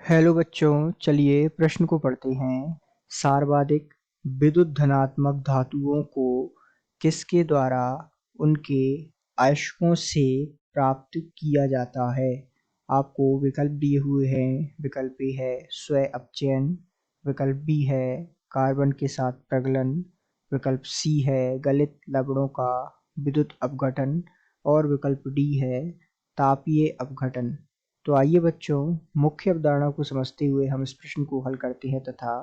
Hello बच्चों, चलिए प्रश्न को पढ़ते हैं। सर्वाधिक विद्युत धनात्मक धातुओं को किसके द्वारा उनके आयस्कों से प्राप्त किया जाता है। आपको विकल्प दिए हुए हैं। विकल्प ए है स्व अपचयन, विकल्प बी है कार्बन के साथ प्रगलन, विकल्प सी है गलित लवणों का विद्युत अपघटन और विकल्प डी है तापीय अपघटन। तो आइए बच्चों, मुख्य अवधारणा को समझते हुए हम इस प्रश्न को हल करते हैं तथा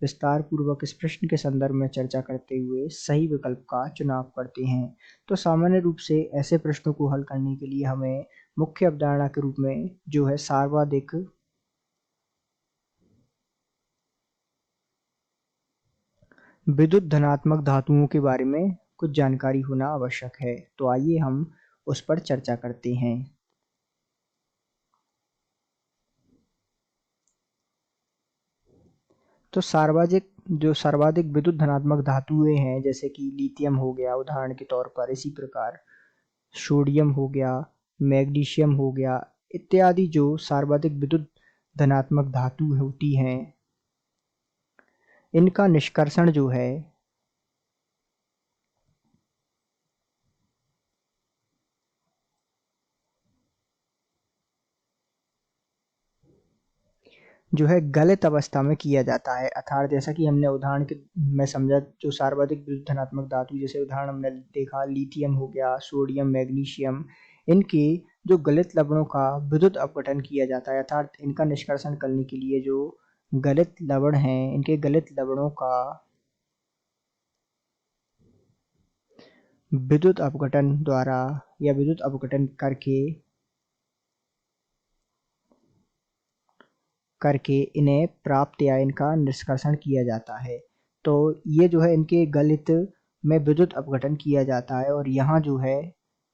विस्तार पूर्वक इस प्रश्न के संदर्भ में चर्चा करते हुए सही विकल्प का चुनाव करते हैं। तो सामान्य रूप से ऐसे प्रश्नों को हल करने के लिए हमें मुख्य अवधारणा के रूप में जो है सर्वाधिक विद्युत धनात्मक धातुओं के बारे में कुछ जानकारी होना आवश्यक है। तो आइए हम उस पर चर्चा करते हैं। तो सर्वाधिक विद्युत धनात्मक धातुएं हैं, जैसे कि लिथियम हो गया उदाहरण के तौर पर, इसी प्रकार सोडियम हो गया, मैग्नीशियम हो गया इत्यादि। जो सर्वाधिक विद्युत धनात्मक धातु होती हैं, इनका निष्कर्षण जो है गलित अवस्था में किया जाता है। अर्थात जैसा कि हमने उदाहरण के में समझा, जो सर्वाधिक विद्युत धनात्मक धातु जैसे उदाहरण हमने देखा लिथियम हो गया, सोडियम, मैग्नीशियम, इनके जो गलित लवणों का विद्युत अपघटन किया जाता है। अर्थात इनका निष्कर्षण करने के लिए जो गलित लवण हैं, इनके गलित लवणों का विद्युत अपघटन द्वारा या विद्युत अपघटन करके इन्हें प्राप्त या इनका निष्कर्षण किया जाता है। तो ये जो है इनके गलित में विद्युत अपघटन किया जाता है और यहाँ जो है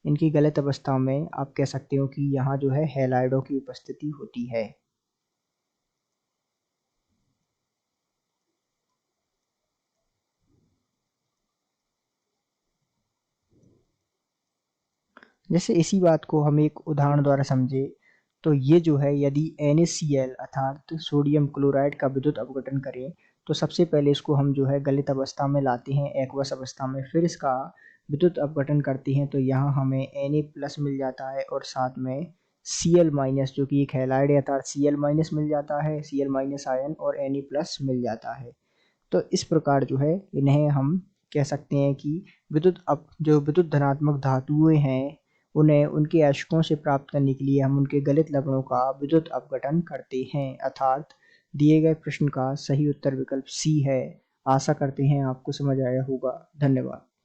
इनकी गलित अवस्था में आप कह सकते हो कि यहाँ जो है हैलाइडों की उपस्थिति होती है। जैसे इसी बात को हम एक उदाहरण द्वारा समझे, तो ये जो है यदि NaCl अर्थात सोडियम क्लोराइड का विद्युत अपघटन करें, तो सबसे पहले इसको हम जो है गलित अवस्था में लाते हैं, एक्वस अवस्था में, फिर इसका विद्युत अपघटन करते हैं तो यहाँ हमें Na+ मिल जाता है और साथ में Cl- जो कि एक हैलाइड है, अर्थात Cl- मिल जाता है, Cl- आयन और Na+ मिल जाता है। तो इस प्रकार जो है इन्हें हम कह सकते हैं कि जो विद्युत धनात्मक धातुएं हैं, उन्हें उनके आयस्कों से प्राप्त करने के लिए हम उनके गलित लवणों का विद्युत अपघटन करते हैं। अर्थात दिए गए प्रश्न का सही उत्तर विकल्प सी है। आशा करते हैं आपको समझ आया होगा। धन्यवाद।